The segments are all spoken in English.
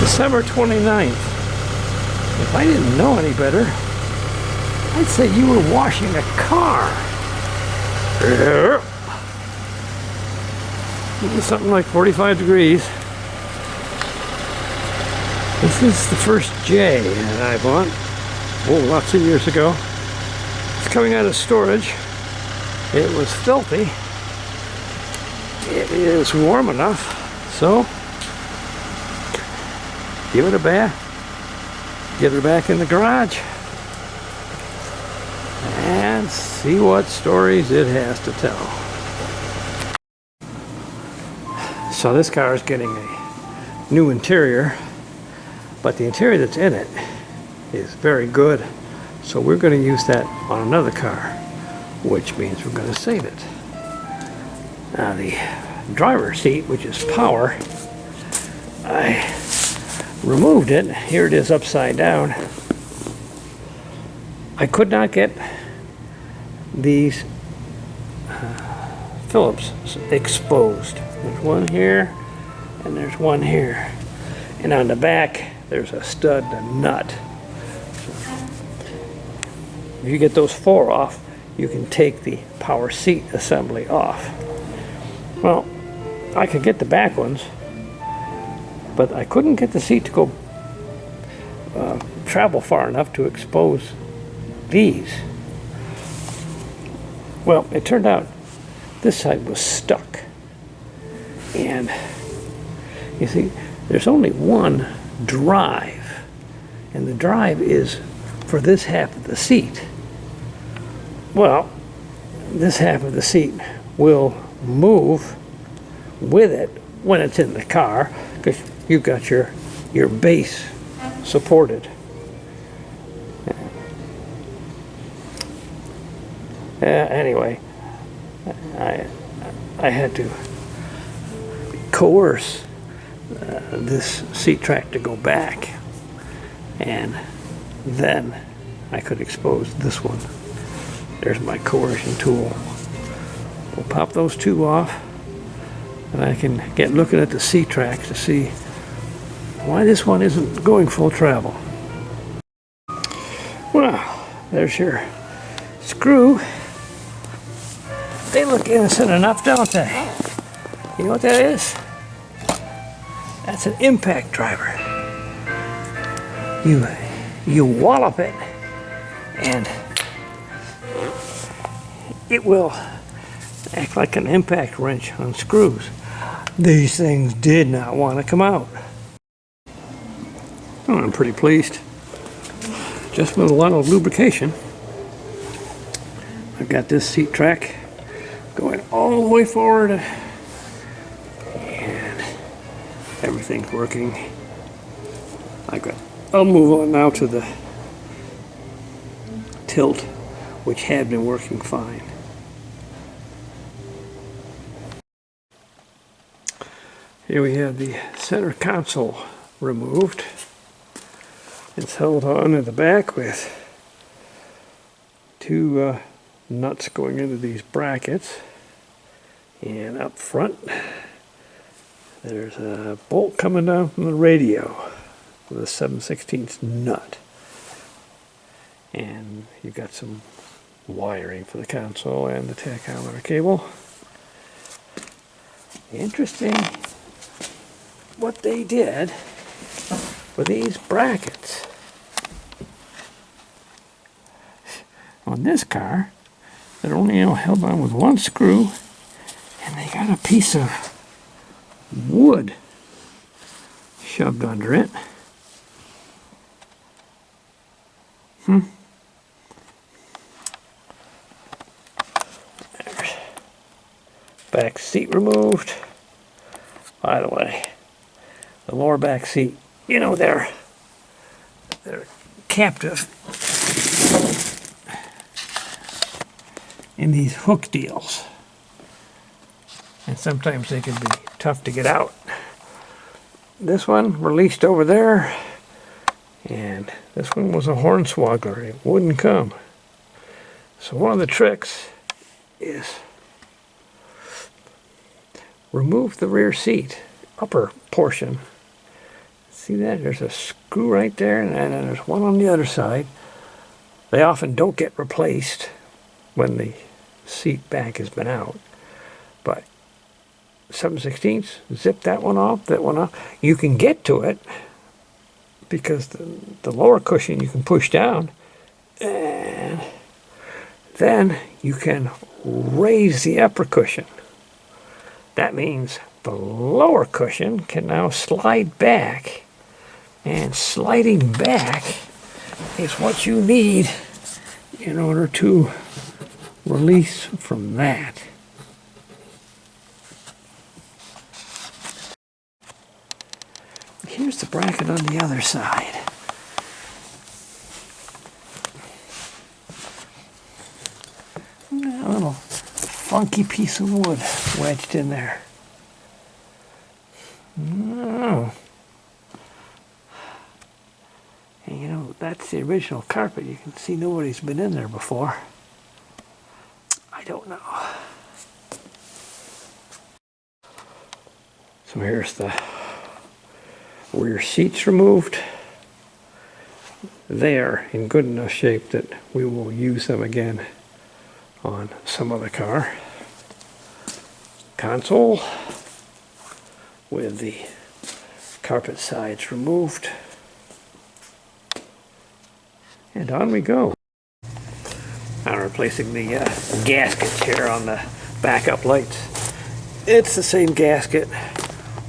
December 29th. If I didn't know any better, I'd say you were washing a car. Something like 45 degrees. This is the first J that I bought, lots of years ago. It's coming out of storage. It was filthy. It is warm enough, so give it a bath, get her back in the garage, and see what stories it has to tell. So this car is getting a new interior, but the interior that's in it is very good, so we're going to use that on another car, which means we're going to save it. Now the driver's seat, which is power, I removed it. Here it is upside down. I could not get these Phillips exposed. There's one here and there's one here, and on the back there's a stud and a nut. So if you get those four off, you can take the power seat assembly off. Well, I could get the back ones, but I couldn't get the seat to go travel far enough to expose these. Well, it turned out this side was stuck, and you see there's only one drive, and the drive is for this half of the seat. Well, this half of the seat will move with it when it's in the car, because you've got your base supported. Anyway, I had to coerce this seat track to go back, and then I could expose this one. There's my coercion tool. We'll pop those two off, and I can get looking at the seat tracks to see why this one isn't going full travel. Well, there's your screw. They look innocent enough, don't they? You know what that is? That's an impact driver. You wallop it, and it will act like an impact wrench on screws. These things did not want to come out. Oh, I'm pretty pleased. Just with a lot of lubrication, I've got this seat track going all the way forward, and everything's working. I'll move on now to the tilt, which had been working fine. Here we have the center console removed. It's held on at the back with two nuts going into these brackets, and up front there's a bolt coming down from the radio with a 7/16 nut, and you've got some wiring for the console and the tachometer cable. Interesting what they did with these brackets. On this car, they're only held on with one screw, and they got a piece of wood shoved under it. There's back seat removed. By the way, the lower back seat, they're captive in these hook deals, and sometimes they can be tough to get out. This one released over there, and this one was a hornswoggler. It wouldn't come. So one of the tricks is remove the rear seat upper portion. See that? There's a screw right there, and then there's one on the other side. They often don't get replaced when the seat back has been out. But 7/16, zip that one off, that one off. You can get to it because the lower cushion you can push down, and then you can raise the upper cushion. That means the lower cushion can now slide back, and sliding back is what you need in order to release from that. Here's the bracket on the other side. A little funky piece of wood wedged in there. Oh. And you know, that's the original carpet. You can see nobody's been in there before. I don't know. So here's the rear seats removed. They are in good enough shape that we will use them again on some other car. Console with the carpet sides removed. And on we go. I'm replacing the gaskets here on the backup lights. It's the same gasket,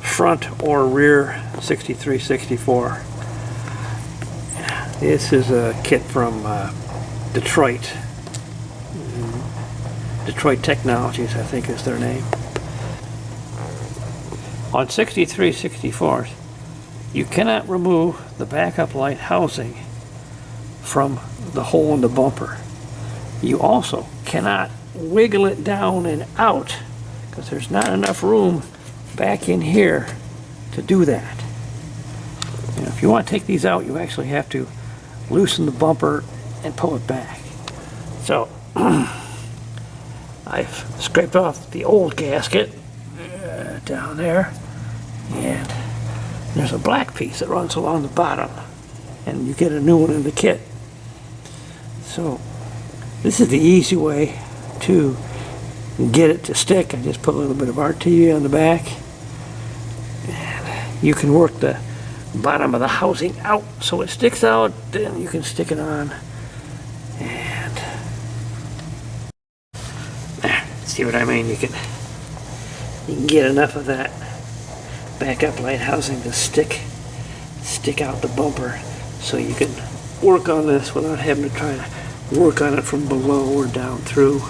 front or rear, 63, 64. This is a kit from Detroit. Detroit Technologies, I think is their name. On 63, 64, you cannot remove the backup light housing from the hole in the bumper. You also cannot wiggle it down and out because there's not enough room back in here to do that. You know, if you want to take these out, you actually have to loosen the bumper and pull it back. So I've scraped off the old gasket down there, and there's a black piece that runs along the bottom, and you get a new one in the kit. So this is the easy way to get it to stick. I just put a little bit of RTV on the back, and you can work the bottom of the housing out so it sticks out, then you can stick it on, and there, see what I mean? You can get enough of that backup light housing to stick out the bumper so you can work on this without having to try to work on it from below or down through.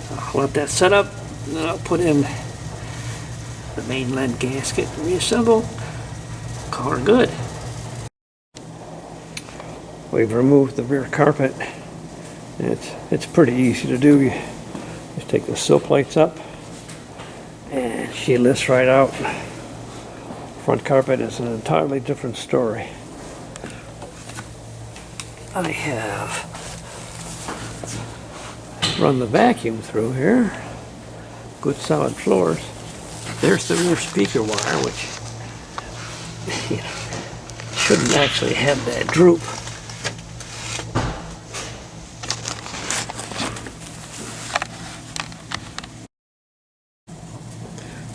So I'll let that set up, and then I'll put in the main lead gasket and reassemble. Call her good. We've removed the rear carpet. It's pretty easy to do. You just take the sill plates up and she lifts right out. Front carpet is an entirely different story. I have run the vacuum through here. Good solid floors. There's the rear speaker wire, which shouldn't actually have that droop.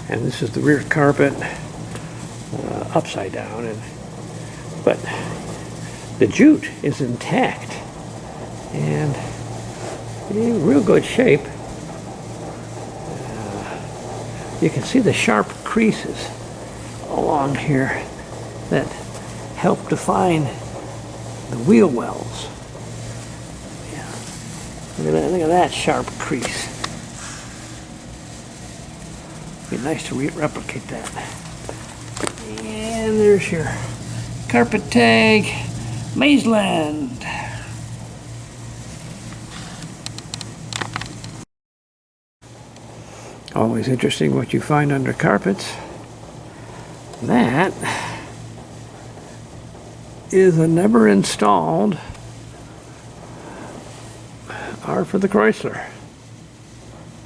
And this is the rear carpet upside down, but the jute is intact and in real good shape. You can see the sharp creases along here that help define the wheel wells. Yeah. Look at that sharp crease. Be nice to replicate that. And there's your carpet tag, Mazeland. Always interesting what you find under carpets. That is a never installed R for the Chrysler.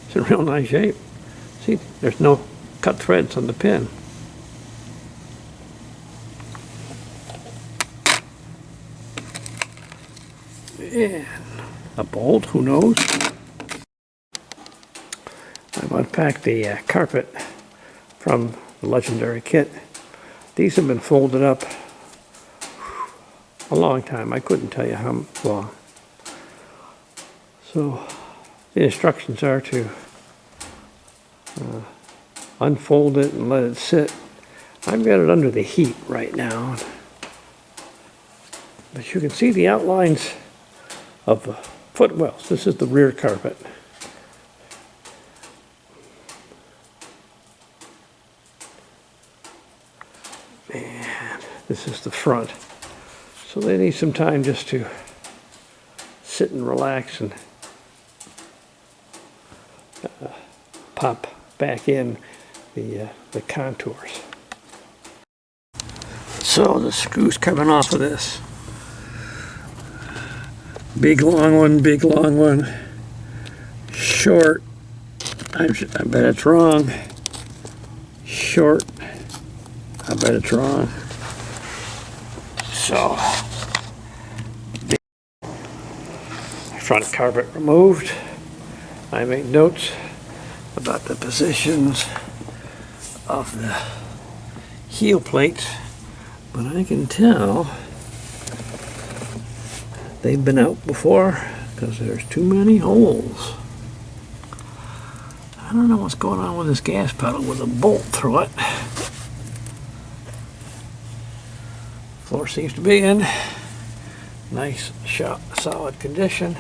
It's in real nice shape. See, there's no cut threads on the pin. And a bolt, who knows? I've unpacked the carpet from the Legendary kit. These have been folded up a long time. I couldn't tell you how long. So the instructions are to unfold it and let it sit. I've got it under the heat right now. But you can see the outlines of the footwells. This is the rear carpet. And this is the front. So they need some time just to sit and relax and pop back in the contours. So the screws coming off of this. Big long one, short, I bet it's wrong, short, I bet it's wrong. So, front carpet removed. I made notes about the positions of the heel plates, but I can tell they've been out before because there's too many holes. I don't know what's going on with this gas pedal with a bolt through it. Floor seems to be in nice, solid condition.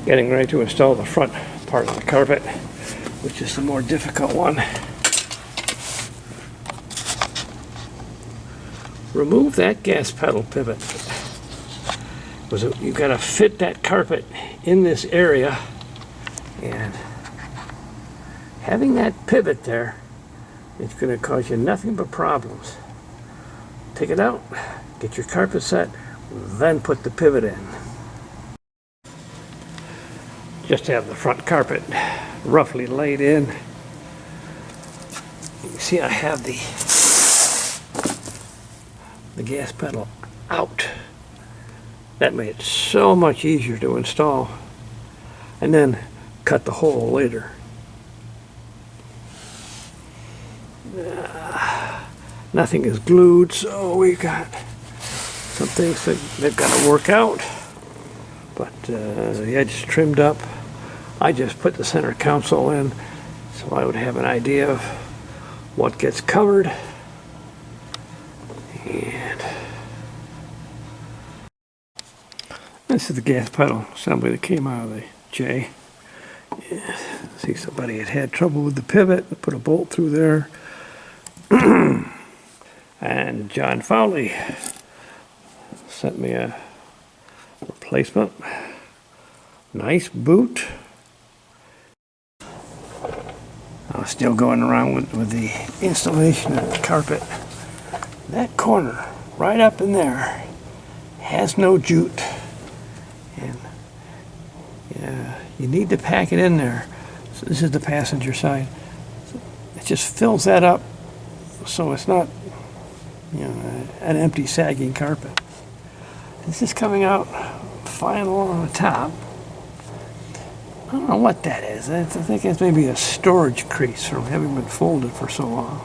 Getting ready to install the front part of the carpet, which is the more difficult one. Remove that gas pedal pivot. Because you've got to fit that carpet in this area, and having that pivot there, it's going to cause you nothing but problems. Take it out, get your carpet set, then put the pivot in. Just to have the front carpet roughly laid in. You can see I have the gas pedal out. That made it so much easier to install, and then cut the hole later. Nothing is glued, so we got some things that they've got to work out, but the edge is trimmed up. I just put the center console in so I would have an idea of what gets covered. And this is the gas pedal assembly that came out of the J. Yeah. See, somebody had trouble with the pivot, put a bolt through there. And John Fowley sent me a replacement. Nice boot. I was still going around with the installation of the carpet. That corner, right up in there, has no jute. And you need to pack it in there. So this is the passenger side. It just fills that up so it's not, an empty sagging carpet. This is coming out final on the top. I don't know what that is. I think it's maybe a storage crease from having been folded for so long.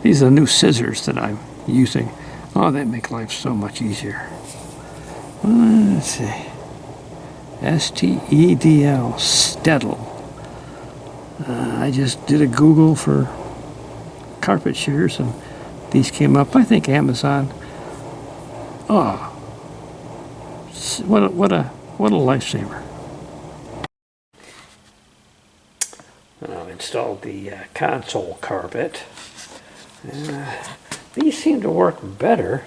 These are the new scissors that I'm using. Oh, they make life so much easier. Let's see. S-T-E-D-L, Stedel. I just did a Google for carpet shears, and these came up. I think Amazon. Oh, what a lifesaver! I've installed the console carpet. These seem to work better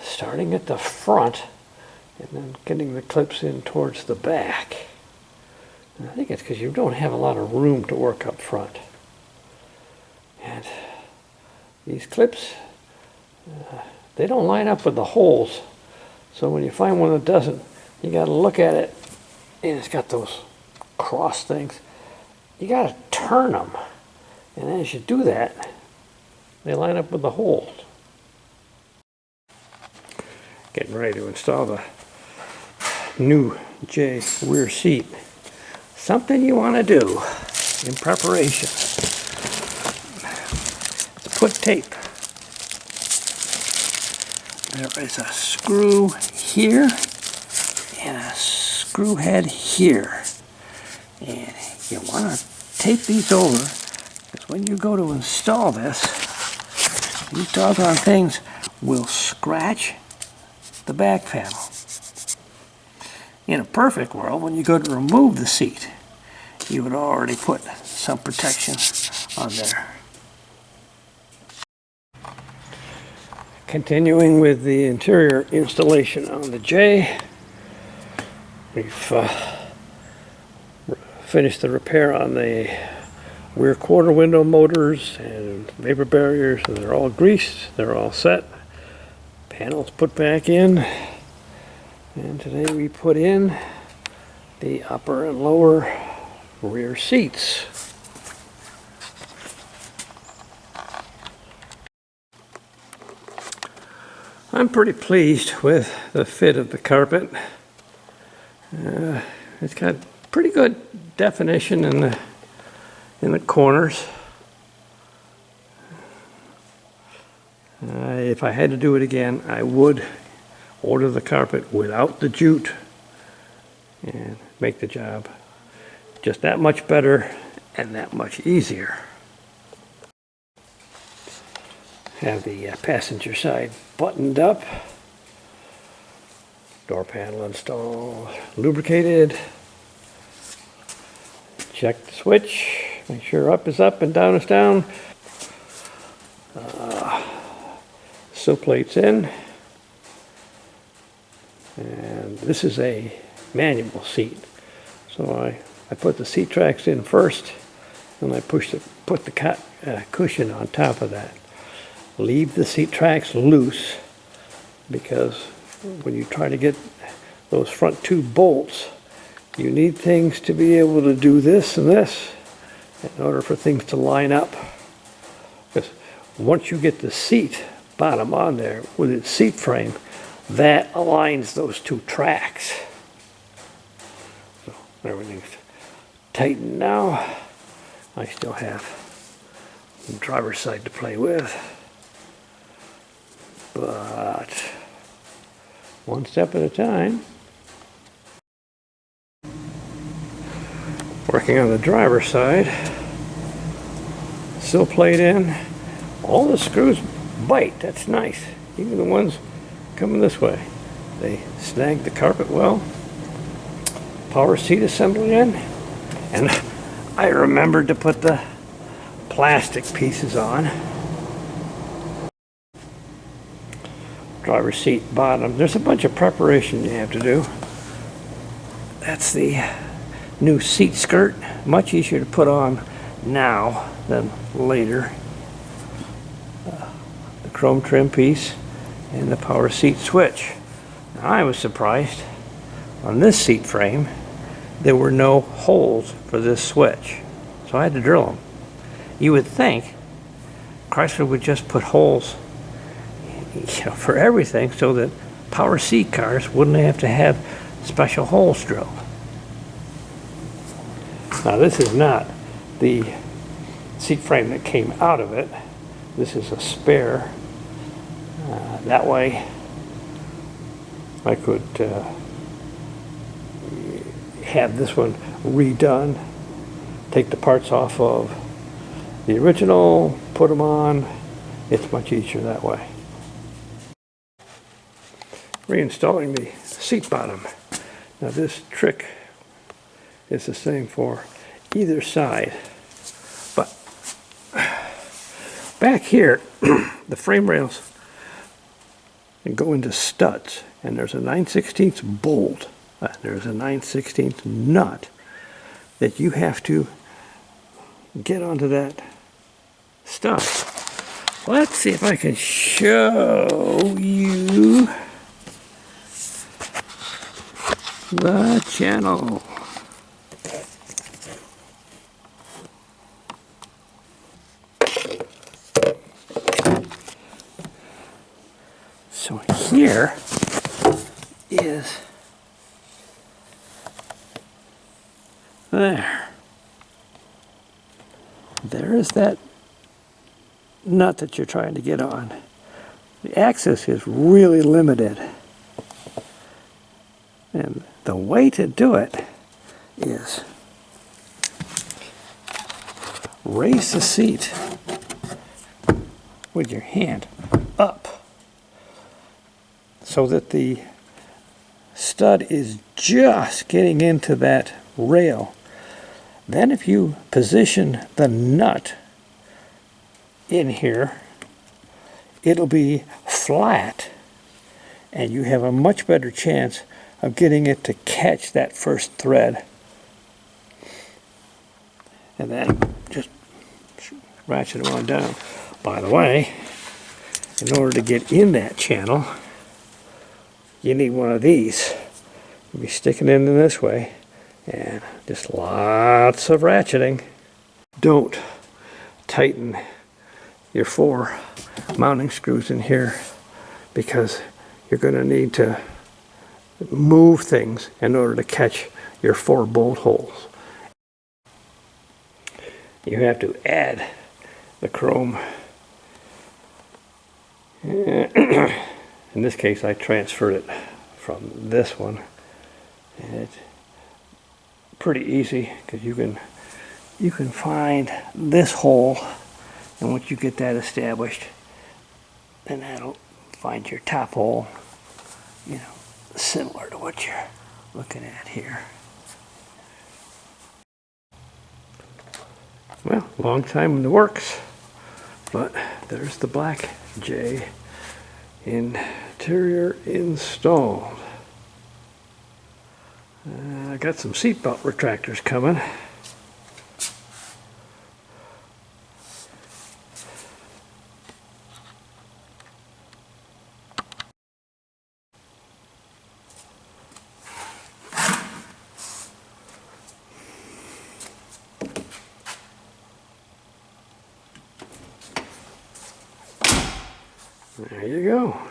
starting at the front and then getting the clips in towards the back. And I think it's because you don't have a lot of room to work up front. And these clips, they don't line up with the holes. So when you find one that doesn't, you got to look at it, and it's got those cross things. You got to turn them, and as you do that, they line up with the holes. Getting ready to install the new J rear seat. Something you want to do in preparation is put tape. There is a screw here and a screw head here. And you want to tape these over, because when you go to install this, these doggone things will scratch the back panel. In a perfect world, when you go to remove the seat, you would already put some protection on there. Continuing with the interior installation on the J, we've finished the repair on the rear quarter window motors and vapor barriers, and they're all greased, they're all set. Panels put back in, and today we put in the upper and lower rear seats. I'm pretty pleased with the fit of the carpet. It's got pretty good definition in the corners. If I had to do it again, I would order the carpet without the jute and make the job just that much better and that much easier. Have the passenger side buttoned up, door panel installed, lubricated. Check the switch, make sure up is up and down is down. Sill plates in, and this is a manual seat. So I put the seat tracks in first, and I put the cushion on top of that. Leave the seat tracks loose, because when you try to get those front two bolts, you need things to be able to do this and this in order for things to line up. Because once you get the seat bottom on there with its seat frame, that aligns those two tracks. So everything's tightened now. I still have the driver's side to play with, but one step at a time. Working on the driver's side, sill plate in, all the screws bite, that's nice. Even the ones coming this way, they snag the carpet well. Power seat assembly in, and I remembered to put the plastic pieces on. Driver's seat bottom, there's a bunch of preparation you have to do. That's the new seat skirt, much easier to put on now than later. The chrome trim piece and the power seat switch. Now, I was surprised on this seat frame there were no holes for this switch, so I had to drill them. You would think Chrysler would just put holes, for everything, so that power seat cars wouldn't have to have special holes drilled. Now, this is not the seat frame that came out of it. This is a spare. That way I could have this one redone, take the parts off of the original, put them on. It's much easier that way. Reinstalling the seat bottom. Now, this trick is the same for either side, but back here the frame rails go into studs, and there's a 9/16 bolt, there's a 9/16 nut that you have to get onto that stud. Let's see if I can show you the channel. So here is there is that nut that you're trying to get on. The access is really limited. And the way to do it is raise the seat with your hand up so that the stud is just getting into that rail. Then if you position the nut in here, it'll be flat and you have a much better chance of getting it to catch that first thread. And then just ratchet it on down. By the way, in order to get in that channel, you need one of these. You'll be sticking it in this way, and just lots of ratcheting. Don't tighten your 4 mounting screws in here because you're going to need to move things in order to catch your 4 bolt holes. You have to add the chrome. In this case, I transferred it from this one, and it's pretty easy because you can find this hole, and once you get that established, then that'll find your top hole, you know, similar to what you're looking at here. Well, long time in the works, but there's the black J. Interior installed. I got some seatbelt retractors coming. There you go.